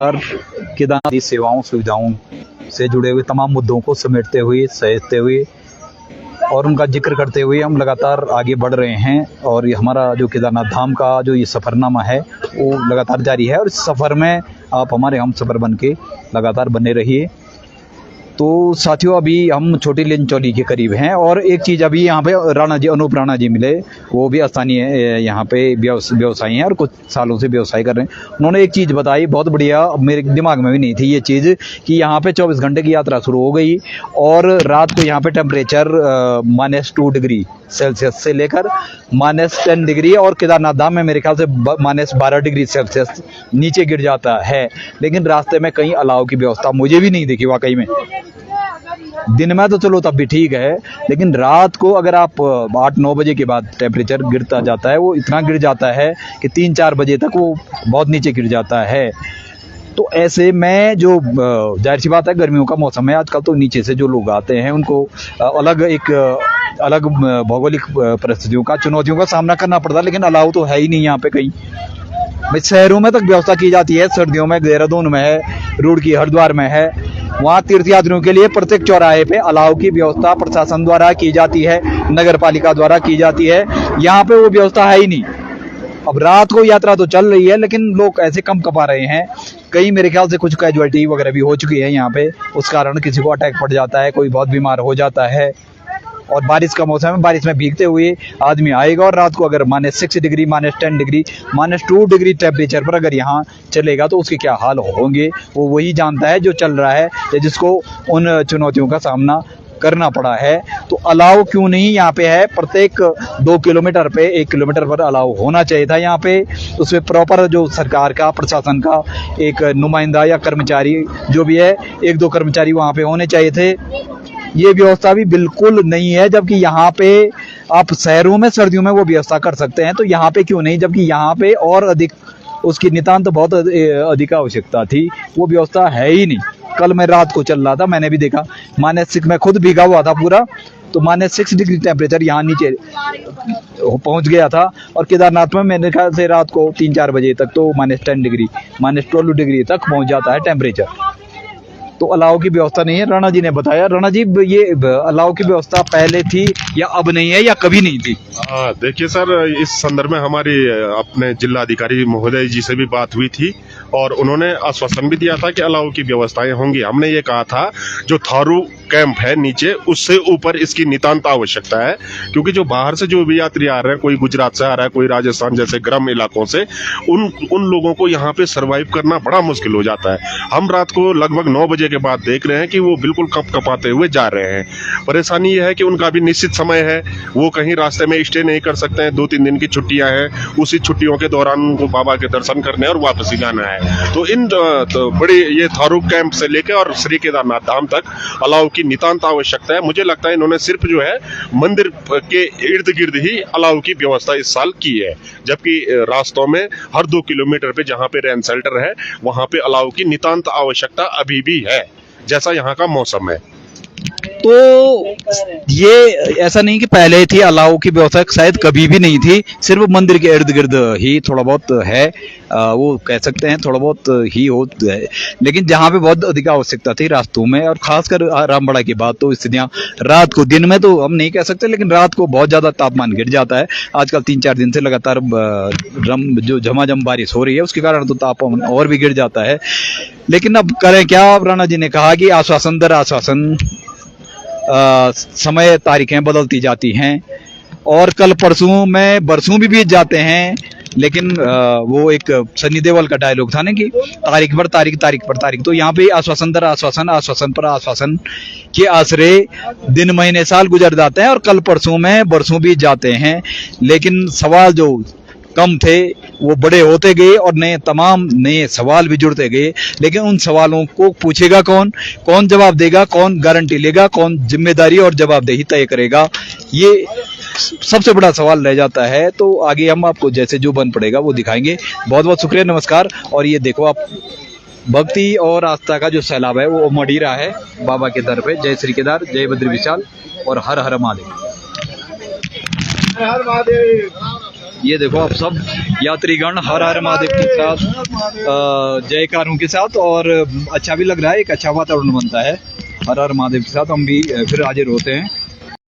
और केदारनाथ की सेवाओं सुविधाओं से जुड़े हुए तमाम मुद्दों को समेटते हुए, सहेजते हुए और उनका जिक्र करते हुए हम लगातार आगे बढ़ रहे हैं। और ये हमारा जो केदारनाथ धाम का जो ये सफ़रनामा है वो लगातार जारी है और इस सफ़र में आप हमारे हम सफ़र बन के लगातार बने रहिए। तो साथियों, अभी हम छोटी लिंचौली के करीब हैं और एक चीज़ अभी यहाँ पे अनूप राणा जी मिले। वो भी स्थानीय यहाँ पे व्यवसायी हैं और कुछ सालों से व्यवसाय कर रहे हैं। उन्होंने एक चीज़ बताई बहुत बढ़िया, मेरे दिमाग में भी नहीं थी ये चीज़, कि यहाँ पे 24 घंटे की यात्रा शुरू हो गई और रात को यहाँ पे टेम्परेचर -2 डिग्री सेल्सियस से लेकर -10 डिग्री और केदारनाथ धाम में मेरे ख्याल से -12 डिग्री सेल्सियस नीचे गिर जाता है। लेकिन रास्ते में कहीं अलाव की व्यवस्था मुझे भी नहीं दिखी वाकई में। दिन में तो चलो तब भी ठीक है, लेकिन रात को अगर आप 8-9 बजे के बाद टेम्परेचर गिरता जाता है, वो इतना गिर जाता है कि 3-4 बजे तक वो बहुत नीचे गिर जाता है। तो ऐसे में जो जाहिर सी बात है गर्मियों का मौसम है, आजकल तो नीचे से जो लोग आते हैं उनको अलग भौगोलिक परिस्थितियों का, चुनौतियों का सामना करना पड़ता है। लेकिन अलाव तो है ही नहीं यहाँ पे कहीं। भाई शहरों में तक व्यवस्था की जाती है, सर्दियों में देहरादून में है, रुड़की हरिद्वार में है, वहाँ तीर्थयात्रियों के लिए प्रत्येक चौराहे पे अलाव की व्यवस्था प्रशासन द्वारा की जाती है, नगर पालिका द्वारा की जाती है। यहाँ पे वो व्यवस्था है ही नहीं। अब रात को यात्रा तो चल रही है लेकिन लोग ऐसे कम कपा रहे हैं। कई मेरे ख्याल से कुछ कैजुअलिटी वगैरह भी हो चुकी है यहाँ पे, उस कारण किसी को अटैक पड़ जाता है, कोई बहुत बीमार हो जाता है। और बारिश का मौसम है, बारिश में भीगते हुए आदमी आएगा और रात को अगर -6 डिग्री, -10 डिग्री, -2 डिग्री टेम्परेचर पर अगर यहाँ चलेगा तो उसके क्या हाल होंगे वो वही जानता है जो चल रहा है या जिसको उन चुनौतियों का सामना करना पड़ा है। तो अलाव क्यों नहीं यहाँ पे है? प्रत्येक 2 किलोमीटर पे 1 किलोमीटर पर अलाव होना चाहिए था यहाँ पे। उसमें प्रॉपर जो सरकार का, प्रशासन का एक नुमाइंदा या कर्मचारी जो भी है, 1-2 कर्मचारी वहाँ पे होने चाहिए थे। ये व्यवस्था भी बिल्कुल नहीं है, जबकि यहाँ पे आप शहरों में सर्दियों में वो व्यवस्था कर सकते हैं, तो यहाँ पे क्यों नहीं? जबकि यहाँ पे और अधिक उसकी नितांत तो बहुत अधिक आवश्यकता थी, वो व्यवस्था है ही नहीं। कल मैं रात को चल रहा था, मैंने भी देखा -6, मैं खुद भीगा हुआ था पूरा, तो -6 डिग्री टेम्परेचर यहाँ नीचे पहुँच गया था। और केदारनाथ में मेरे ख्याल से रात को 3-4 बजे तक तो -10 डिग्री, -12 डिग्री तक पहुँच जाता है टेम्परेचर। तो अलाव की व्यवस्था नहीं है। राणा जी ने बताया। राणा जी, ये अलाव की व्यवस्था पहले थी या अब नहीं है या कभी नहीं थी? देखिए सर, इस संदर्भ में हमारी अपने जिलाधिकारी महोदय जी से भी बात हुई थी और उन्होंने आश्वासन भी दिया था कि अलाव की व्यवस्थाएं होंगी। हमने ये कहा था जो थारू कैंप है नीचे, उससे ऊपर इसकी नितांत आवश्यकता है, क्योंकि जो बाहर से जो भी यात्री आ रहे हैं, कोई गुजरात से आ रहा है, कोई राजस्थान जैसे गर्म इलाकों से, उन लोगों को यहाँ पे सरवाइव करना बड़ा मुश्किल हो जाता है। हम रात को लगभग 9 बजे के बाद देख रहे हैं कि वो बिल्कुल कपाते हुए जा रहे हैं। परेशानी यह है कि उनका भी निश्चित समय है, वो कहीं रास्ते में स्टे नहीं कर सकते हैं। 2-3 दिन की छुट्टियां हैं, उसी छुट्टियों के दौरान उनको बाबा के दर्शन करने और वापसी जाना है। तो इन बड़ी ये थारू कैंप से लेकर और श्री केदारनाथ धाम तक अलाव की नितांत आवश्यकता है। मुझे लगता है इन्होंने सिर्फ जो है मंदिर के इर्द गिर्द ही अलाव की व्यवस्था इस साल की है, जबकि रास्तों में हर 2 किलोमीटर पे जहाँ पे रेन शेल्टर है वहाँ पे अलाव की नितांत आवश्यकता अभी भी है, जैसा यहाँ का मौसम है। तो ये ऐसा नहीं कि पहले थी अलाव की व्यवस्था, शायद कभी भी नहीं थी, सिर्फ मंदिर के इर्द गिर्द ही थोड़ा बहुत है, वो कह सकते हैं थोड़ा बहुत ही हो है। लेकिन जहाँ पे बहुत अधिक आवश्यकता थी रास्तों में, और खासकर रामबड़ा के बाद तो स्थितियाँ रात को, दिन में तो हम नहीं कह सकते, लेकिन रात को बहुत ज़्यादा तापमान गिर जाता है। आजकल 3-4 दिन से लगातार जो झमाझम बारिश हो रही है उसके कारण तो तापमान और भी गिर जाता है। लेकिन अब करें क्या? राणा जी ने कहा कि आश्वासन दर आश्वासन समय तारीखें बदलती जाती हैं और कल परसों में बरसों भी बीत जाते हैं। लेकिन वो एक सनी देओल का डायलॉग था ना कि तारीख पर तारीख, तारीख पर तारीख। तो यहाँ पे आश्वासन दर आश्वासन, आश्वासन पर आश्वासन के आसरे दिन, महीने, साल गुजर जाते हैं और कल परसों में बरसों बीत जाते हैं। लेकिन सवाल जो कम थे वो बड़े होते गए और तमाम नए सवाल भी जुड़ते गए। लेकिन उन सवालों को पूछेगा कौन जवाब देगा, कौन गारंटी लेगा, कौन जिम्मेदारी और जवाबदेही तय करेगा, ये सबसे बड़ा सवाल रह जाता है। तो आगे हम आपको जैसे जो बन पड़ेगा वो दिखाएंगे। बहुत बहुत शुक्रिया, नमस्कार। और ये देखो आप, भक्ति और आस्था का जो सैलाब है वो उमड़ ही रहा है बाबा के दर पे। जय श्री केदार, जय बद्री विशाल और हर हर महादेव। ये देखो आप सब यात्रीगण हर हर महादेव के साथ जयकारों के साथ, और अच्छा भी लग रहा है, एक अच्छा वातावरण बनता है हर हर महादेव के साथ। हम भी फिर हाजिर होते हैं।